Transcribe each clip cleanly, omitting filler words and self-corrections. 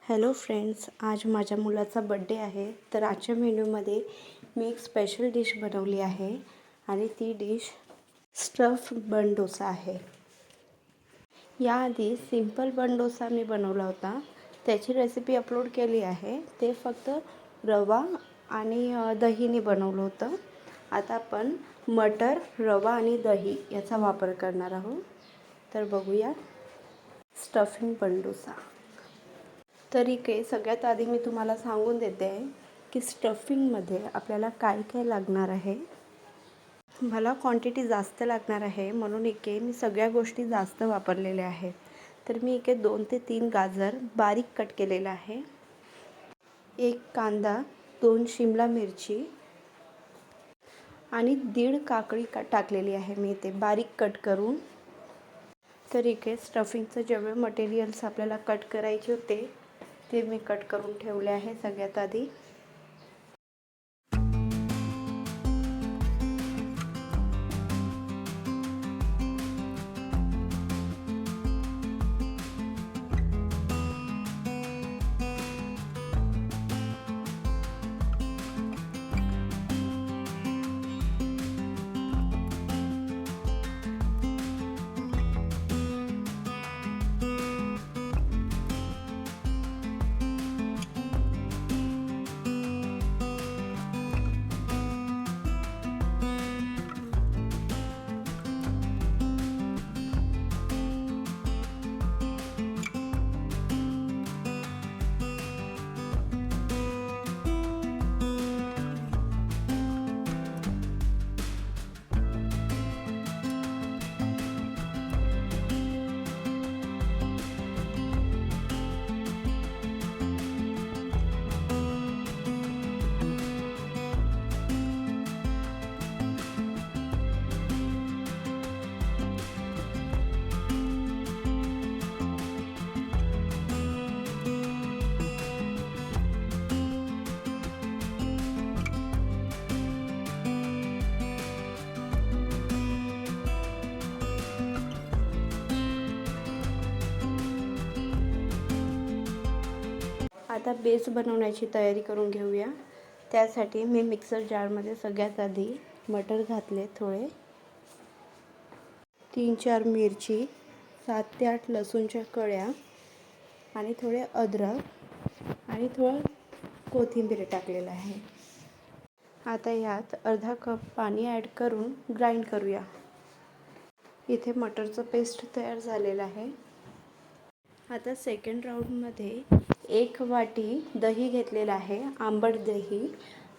Hello friends, आज माझ्या मुलाचा बड्डे आहे. तर आजच्या मेन्यूमध्ये मी एक स्पेशल डिश बनवली आहे आणि ती डिश स्टफ बन डोसा आहे. याआधी सिंपल बन डोसा मी बनवला होता, त्याची रेसिपी अपलोड केली आहे. ते फक्त रवा आणि दहीने बनवलं होतं. आता आपण मटर, रवा आणि दही याचा वापर करणार आहोत. तर बघूया स्टफिंग बन डोसा. तरी काही सगळ्यात आधी मी तुम्हाला सांगून देते आहे की स्टफिंगमध्ये आपल्याला काय काय लागणार आहे. मला क्वांटिटी जास्त लागणार आहे म्हणून इथे मी सगळ्या गोष्टी जास्त वापरलेल्या आहेत. तर मी इथे 2 ते 3 गाजर बारीक कट केलेला आहे, 1 कांदा, 2 शिमला मिरची आणि 1.5 काकडी टाकलेली आहे मी इथे बारीक कट करून. तर इथे स्टफिंगचं जेवढे मटेरियल्स आपल्याला कट करायचे होते ते मी कट करून ठेवले आहे. सगळ्यात आधी आता बेस बनवण्याची तयारी करून घेऊया. त्यासाठी मी मिक्सर जारमध्ये सगळ्यात आधी मटर घातले, थोडे 3-4 मिरची, 7 ते 8 लसूणच्या कळ्या आणि थोडे अद्रक आणि थोडं कोथिंबीर टाकलेलं आहे. आता यात अर्धा कप पाणी ॲड करून ग्राइंड करूया. इथे मटरचं पेस्ट तयार झालेलं आहे. आता सेकंड राऊंडमध्ये 1 वाटी दही घेतलेला आहे, आंबट दही,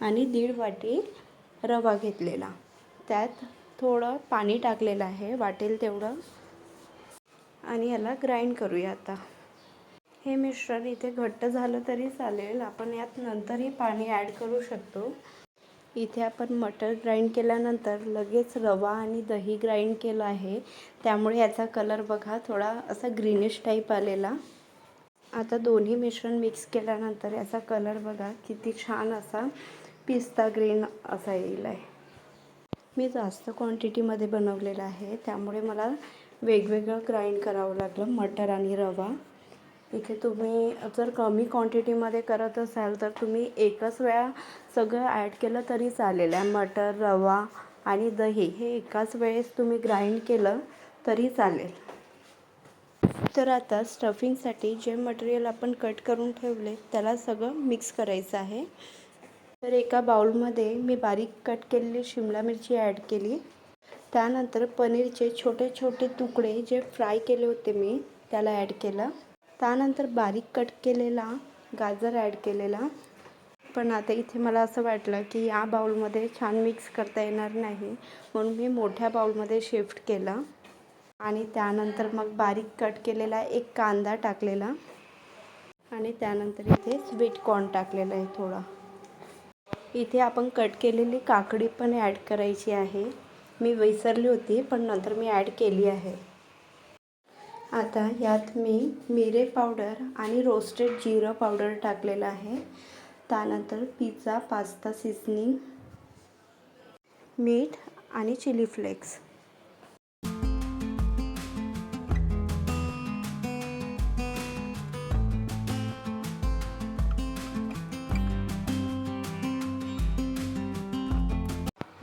आणि 1.5 वाटी रवा घेतलेला. त्यात थोडं पाणी टाकलेलं आहे, वाटेल तेवढं, आणि याला ग्राइंड करूया. आता हे मिश्रण इथे घट्ट झालं तरी चालेल, आपण यात नंतरही पाणी ॲड करू शकतो. इथे आपण मटर ग्राइंड केल्यानंतर लगेच रवा आणि दही ग्राइंड केलं आहे, त्यामुळे याचा कलर बघा थोडा असा ग्रीनिश टाईप आलेला. आता दोन्ही मिश्रण मिक्स केल्यानंतर याचा कलर बघा किती छान असा पिस्ता ग्रीन असा येईल आहे. मी जास्त क्वांटिटीमध्ये बनवलेलं आहे, त्यामुळे मला वेगवेगळं ग्राइंड करावं लागलं मटर आणि रवा. इथे तुम्ही जर कमी क्वांटिटीमध्ये करत असाल तर तुम्ही एकच वेळा सगळं ॲड केलं तरी चालेल. मटर, रवा आणि दही हे एकाच वेळेस तुम्ही ग्राइंड केलं तरी चालेल. तर आता स्टफिंगसाठी जे मटेरियल आपण कट करून ठेवले त्याला सगळं मिक्स करायचं आहे. तर एका बाउलमध्ये मी बारीक कट केलेली शिमला मिरची ॲड केली. त्यानंतर पनीरचे छोटे छोटे तुकडे जे फ्राय केले होते मी त्याला ॲड केलं. त्यानंतर बारीक कट केलेला गाजर ॲड केलेला. पण आता इथे मला असं वाटलं की या बाउलमध्ये छान मिक्स करता येणार नाही, म्हणून मी मोठ्या बाउलमध्ये शिफ्ट केलं. आणि त्यानंतर मग बारीक कट केलेला 1 कांदा टाकलेला आणि त्यानंतर इथे स्वीट कॉर्न टाकलेला आहे थोडा. इथे आपण कट केलेली काकडी पण ॲड करायची आहे. मी विसरली होती पण नंतर मी ॲड केली आहे. आता यात मी मिरे पावडर आणि रोस्टेड जिरं पावडर टाकलेलं आहे. त्यानंतर पिझ्झा पास्ता सीझनिंग, मीठ आणि चिली फ्लेक्स.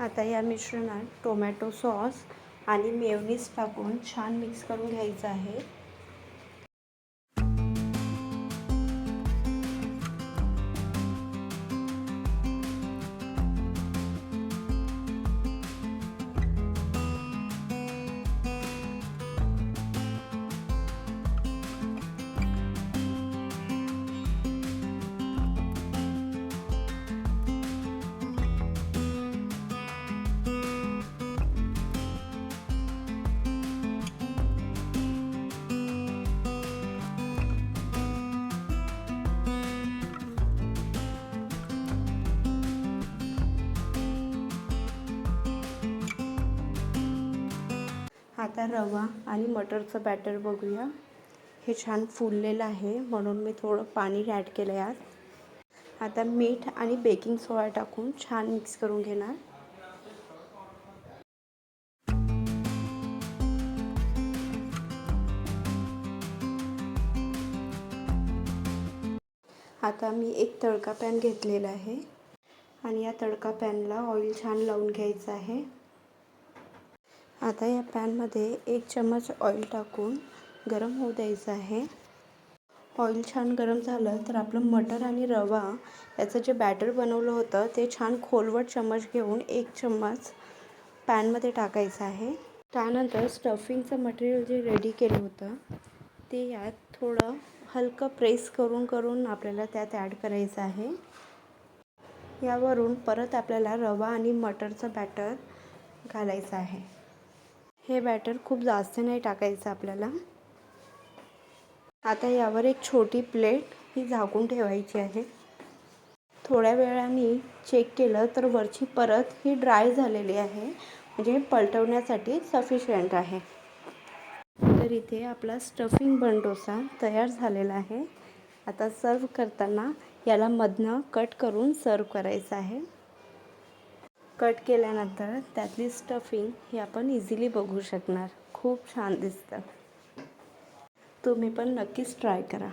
आता या मिश्रणात टोमॅटो सॉस आणि मेयोनीज टाकून छान मिक्स करून घ्यायचं आहे. आता रवा आणि मटरचं बॅटर बघूया. हे छान फुललेलं आहे म्हणून मी थोडं पाणी ॲड केलं यात. आता मीठ आणि बेकिंग सोडा टाकून छान मिक्स करून घेणार. आता मी एक तडका पॅन घेतलेला आहे आणि या तडका पॅनला ऑइल छान लावून घ्यायचं आहे. आता या पॅनमध्ये 1 चम्मच ऑइल टाकून गरम होऊ द्यायचं आहे. ऑइल छान गरम झालं तर आपलं मटर आणि रवा याचं जे बॅटर बनवलं होतं ते छान खोलवर चम्मच घेऊन 1 चम्मच पॅनमध्ये टाकायचं आहे. त्यानंतर स्टफिंगचं मटेरियल जे रेडी केलं होतं ते यात थोडं हलकं प्रेस करून आपल्याला त्यात ॲड करायचं आहे. यावरून परत आपल्याला रवा आणि मटरचं बॅटर घालायचं आहे. हे बॅटर खूप जास्त नाही टाकायचं आपल्याला. आता यावर एक छोटी प्लेट ही झाकून ठेवायची आहे. थोड्या वेळाने चेक केलं तर वरची परत ही ड्राय झालेली आहे, म्हणजे पलटवण्यासाठी सफिशियंट आहे. तर इथे आपला स्टफिंग बन डोसा तयार झालेला आहे. आता सर्व करताना याला मधनं कट करून सर्व करायचं आहे. कट केल्यानंतर त्यातली स्टफिंग ही आपण इझिली बघू शकणार. खूप छान दिसतं. तुम्ही पण नक्कीच ट्राय करा.